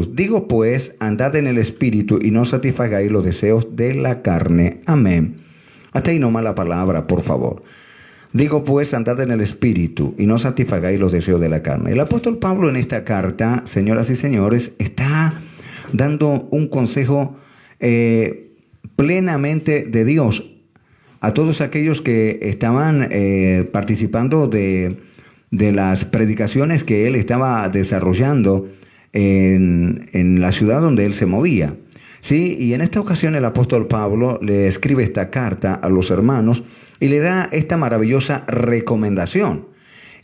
Jesús. Digo pues, andad en el Espíritu y no satisfagáis los deseos de la carne. Amén. Hasta ahí nomás la palabra, por favor. Digo pues, andad en el Espíritu y no satisfagáis los deseos de la carne. El apóstol Pablo en esta carta, señoras y señores, está dando un consejo plenamente de Dios a todos aquellos que estaban participando de las predicaciones que él estaba desarrollando en la ciudad donde él se movía. Sí, y en esta ocasión el apóstol Pablo le escribe esta carta a los hermanos y le da esta maravillosa recomendación.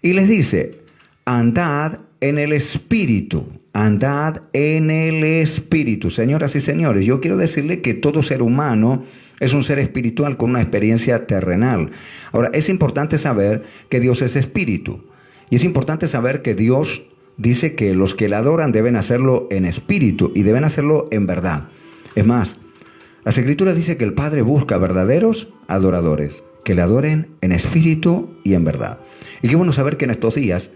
Y les dice, andad en el Espíritu, andad en el Espíritu. Señoras y señores, yo quiero decirle que todo ser humano es un ser espiritual con una experiencia terrenal. Ahora, es importante saber que Dios es espíritu. Y es importante saber que Dios dice que los que le adoran deben hacerlo en espíritu y deben hacerlo en verdad. Es más, las Escrituras dicen que el Padre busca verdaderos adoradores, que le adoren en espíritu y en verdad. Y qué bueno saber que en estos días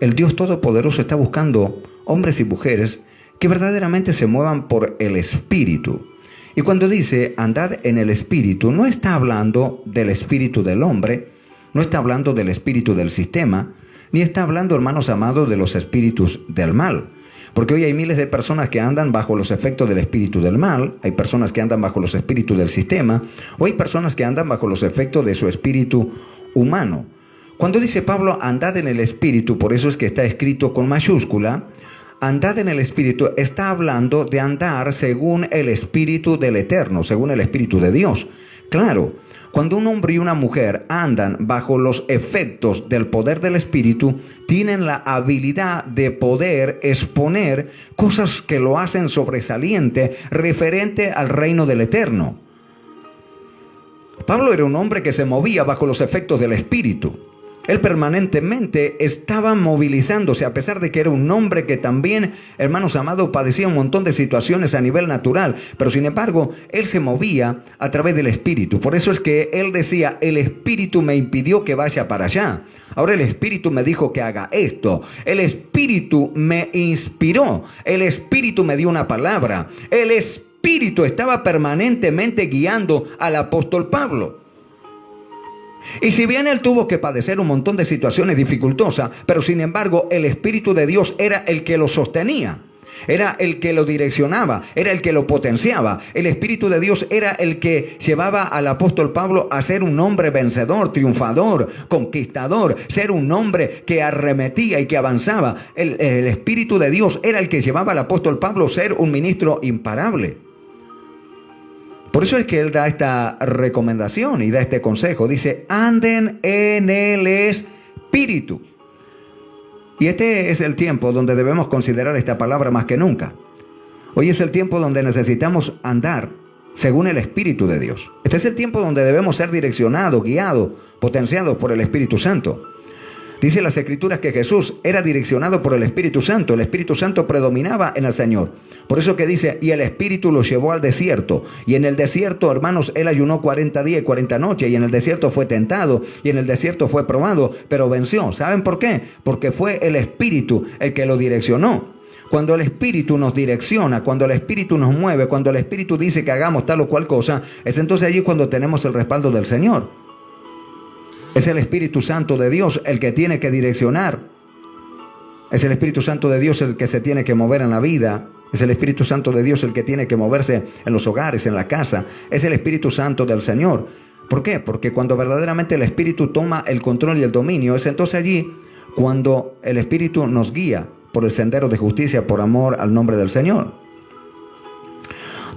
el Dios Todopoderoso está buscando hombres y mujeres que verdaderamente se muevan por el espíritu. Y cuando dice andad en el espíritu, no está hablando del espíritu del hombre, no está hablando del espíritu del sistema, ni está hablando, hermanos amados, de los espíritus del mal. Porque hoy hay miles de personas que andan bajo los efectos del espíritu del mal, hay personas que andan bajo los espíritus del sistema, o hay personas que andan bajo los efectos de su espíritu humano. Cuando dice Pablo, andad en el espíritu, por eso es que está escrito con mayúscula, andad en el Espíritu, está hablando de andar según el Espíritu del Eterno, según el Espíritu de Dios. Claro, cuando un hombre y una mujer andan bajo los efectos del poder del Espíritu, tienen la habilidad de poder exponer cosas que lo hacen sobresaliente referente al reino del Eterno. Pablo era un hombre que se movía bajo los efectos del Espíritu. Él permanentemente estaba movilizándose, a pesar de que era un hombre que también, hermanos amados, padecía un montón de situaciones a nivel natural, pero sin embargo, él se movía a través del Espíritu. Por eso es que él decía, el Espíritu me impidió que vaya para allá. Ahora el Espíritu me dijo que haga esto. El Espíritu me inspiró. El Espíritu me dio una palabra. El Espíritu estaba permanentemente guiando al apóstol Pablo. Y si bien él tuvo que padecer un montón de situaciones dificultosas, pero sin embargo el Espíritu de Dios era el que lo sostenía, era el que lo direccionaba, era el que lo potenciaba. El Espíritu de Dios era el que llevaba al apóstol Pablo a ser un hombre vencedor, triunfador, conquistador, ser un hombre que arremetía y que avanzaba. El Espíritu de Dios era el que llevaba al apóstol Pablo a ser un ministro imparable. Por eso es que él da esta recomendación y da este consejo. Dice, anden en el Espíritu. Y este es el tiempo donde debemos considerar esta palabra más que nunca. Hoy es el tiempo donde necesitamos andar según el Espíritu de Dios. Este es el tiempo donde debemos ser direccionados, guiados, potenciados por el Espíritu Santo. Dice las Escrituras que Jesús era direccionado por el Espíritu Santo. El Espíritu Santo predominaba en el Señor. Por eso que dice, y el Espíritu lo llevó al desierto. Y en el desierto, hermanos, él ayunó 40 días y 40 noches. Y en el desierto fue tentado. Y en el desierto fue probado. Pero venció. ¿Saben por qué? Porque fue el Espíritu el que lo direccionó. Cuando el Espíritu nos direcciona, cuando el Espíritu nos mueve, cuando el Espíritu dice que hagamos tal o cual cosa, es entonces allí cuando tenemos el respaldo del Señor. Es el Espíritu Santo de Dios el que tiene que direccionar. Es el Espíritu Santo de Dios el que se tiene que mover en la vida. Es el Espíritu Santo de Dios el que tiene que moverse en los hogares, en la casa. Es el Espíritu Santo del Señor. ¿Por qué? Porque cuando verdaderamente el Espíritu toma el control y el dominio, es entonces allí cuando el Espíritu nos guía por el sendero de justicia, por amor al nombre del Señor.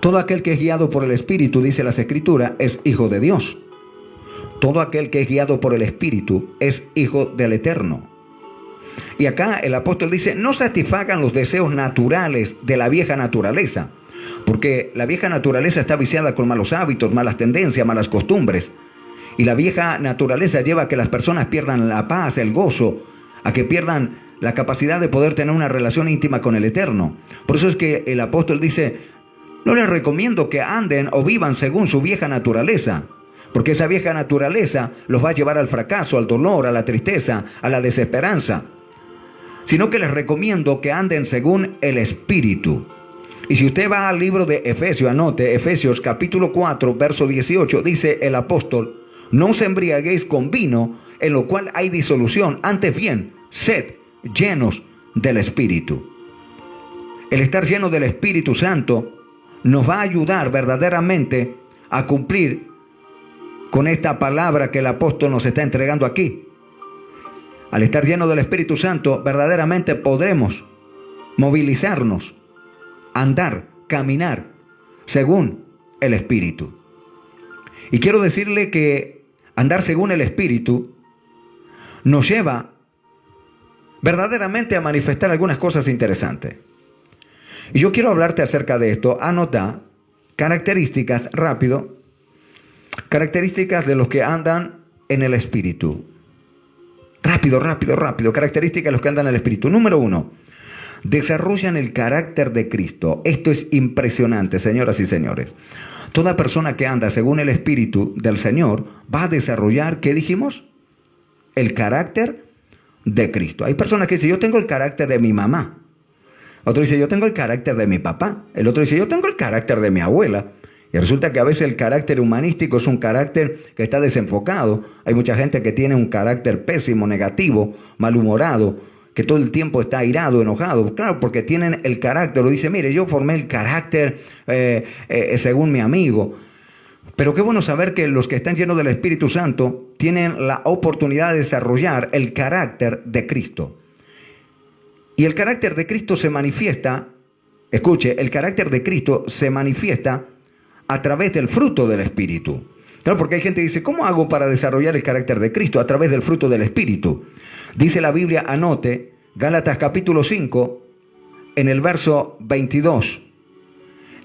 Todo aquel que es guiado por el Espíritu, dice las Escrituras, es hijo de Dios. Todo aquel que es guiado por el Espíritu es hijo del Eterno. Y acá el apóstol dice, no satisfagan los deseos naturales de la vieja naturaleza. Porque la vieja naturaleza está viciada con malos hábitos, malas tendencias, malas costumbres. Y la vieja naturaleza lleva a que las personas pierdan la paz, el gozo, a que pierdan la capacidad de poder tener una relación íntima con el Eterno. Por eso es que el apóstol dice, no les recomiendo que anden o vivan según su vieja naturaleza. Porque esa vieja naturaleza los va a llevar al fracaso, al dolor, a la tristeza, a la desesperanza. sino que les recomiendo que anden según el Espíritu. Y si usted va al libro de Efesios, anote, Efesios capítulo 4, verso 18, dice el apóstol: no os embriaguéis con vino, en lo cual hay disolución, antes bien, sed llenos del Espíritu. El estar lleno del Espíritu Santo nos va a ayudar verdaderamente a cumplir con esta palabra que el apóstol nos está entregando aquí. Al estar lleno del Espíritu Santo, verdaderamente podremos movilizarnos, andar, caminar según el Espíritu. Y quiero decirle que andar según el Espíritu nos lleva verdaderamente a manifestar algunas cosas interesantes. Y yo quiero hablarte acerca de esto. Anota características, rápido, características de los que andan en el Espíritu. Rápido, características de los que andan en el Espíritu. Número 1, desarrollan el carácter de Cristo. Esto es impresionante, señoras y señores. Toda persona que anda según el Espíritu del Señor va a desarrollar, ¿qué dijimos? El carácter de Cristo. Hay personas que dicen: yo tengo el carácter de mi mamá. Otro dice: yo tengo el carácter de mi papá. El otro dice: yo tengo el carácter de mi abuela. Y resulta que a veces el carácter humanístico es un carácter que está desenfocado. Hay mucha gente que tiene un carácter pésimo, negativo, malhumorado, que todo el tiempo está airado, enojado. Claro, porque tienen el carácter. Lo dice: mire, yo formé el carácter según mi amigo. Pero qué bueno saber que los que están llenos del Espíritu Santo tienen la oportunidad de desarrollar el carácter de Cristo. Y el carácter de Cristo se manifiesta, escuche, el carácter de Cristo se manifiesta a través del fruto del Espíritu. Claro, porque hay gente que dice: ¿cómo hago para desarrollar el carácter de Cristo? A través del fruto del Espíritu. Dice la Biblia, anote, Gálatas capítulo 5, en el verso 22.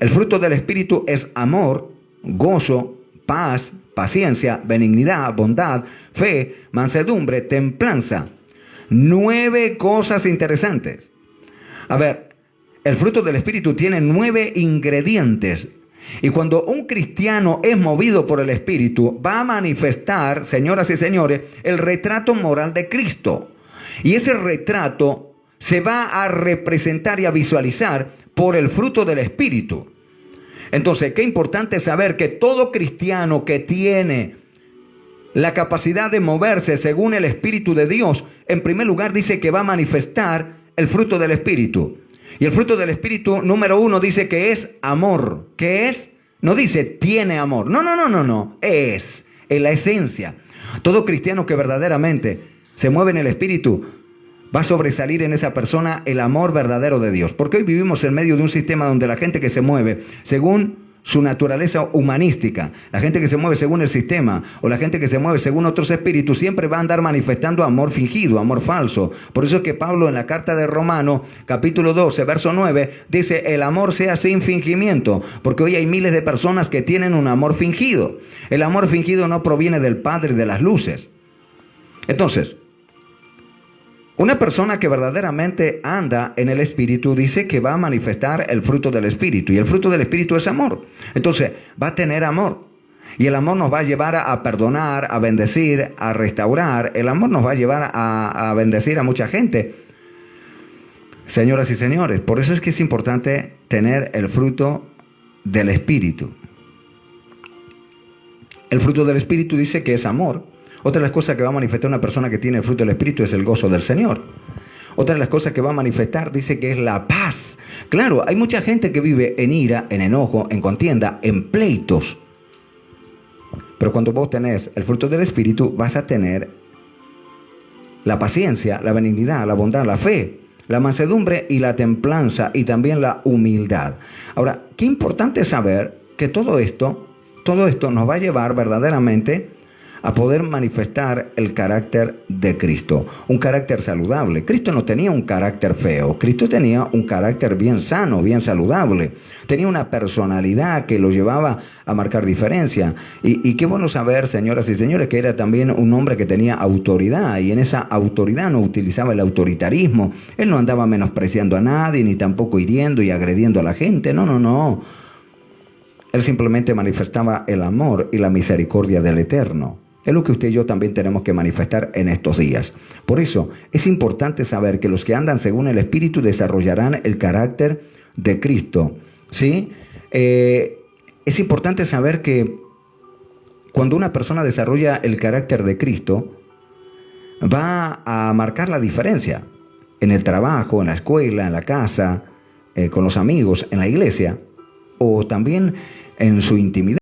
El fruto del Espíritu es amor, gozo, paz, paciencia, benignidad, bondad, fe, mansedumbre, templanza. 9 cosas interesantes. A ver, el fruto del Espíritu tiene 9 ingredientes. Y cuando un cristiano es movido por el Espíritu, va a manifestar, señoras y señores, el retrato moral de Cristo. Y ese retrato se va a representar y a visualizar por el fruto del Espíritu. Entonces, qué importante saber que todo cristiano que tiene la capacidad de moverse según el Espíritu de Dios, en primer lugar dice que va a manifestar el fruto del Espíritu. Y el fruto del Espíritu, número 1, dice que es amor. ¿Qué es? No dice tiene amor. No. Es en la esencia. Todo cristiano que verdaderamente se mueve en el Espíritu va a sobresalir en esa persona el amor verdadero de Dios. Porque hoy vivimos en medio de un sistema donde la gente que se mueve según su naturaleza humanística, la gente que se mueve según el sistema o la gente que se mueve según otros espíritus siempre va a andar manifestando amor fingido, amor falso. Por eso es que Pablo en la carta de Romanos capítulo 12 verso 9 dice: el amor sea sin fingimiento, porque hoy hay miles de personas que tienen un amor fingido. El amor fingido no proviene del Padre de las luces. Entonces, una persona que verdaderamente anda en el Espíritu dice que va a manifestar el fruto del Espíritu. Y el fruto del Espíritu es amor. Entonces, va a tener amor. Y el amor nos va a llevar a perdonar, a bendecir, a restaurar. El amor nos va a llevar a bendecir a mucha gente. Señoras y señores, por eso es que es importante tener el fruto del Espíritu. El fruto del Espíritu dice que es amor. Otra de las cosas que va a manifestar una persona que tiene el fruto del Espíritu es el gozo del Señor. Otra de las cosas que va a manifestar dice que es la paz. Claro, hay mucha gente que vive en ira, en enojo, en contienda, en pleitos. Pero cuando vos tenés el fruto del Espíritu, vas a tener la paciencia, la benignidad, la bondad, la fe, la mansedumbre y la templanza y también la humildad. Ahora, qué importante saber que todo esto nos va a llevar verdaderamente a poder manifestar el carácter de Cristo, un carácter saludable. Cristo no tenía un carácter feo, Cristo tenía un carácter bien sano, bien saludable. Tenía una personalidad que lo llevaba a marcar diferencia. Y qué bueno saber, señoras y señores, que era también un hombre que tenía autoridad, y en esa autoridad no utilizaba el autoritarismo. Él no andaba menospreciando a nadie, ni tampoco hiriendo y agrediendo a la gente. No. Él simplemente manifestaba el amor y la misericordia del Eterno. Es lo que usted y yo también tenemos que manifestar en estos días. Por eso es importante saber que los que andan según el Espíritu desarrollarán el carácter de Cristo, ¿sí? Es importante saber que cuando una persona desarrolla el carácter de Cristo, va a marcar la diferencia en el trabajo, en la escuela, en la casa, con los amigos, en la iglesia, o también en su intimidad.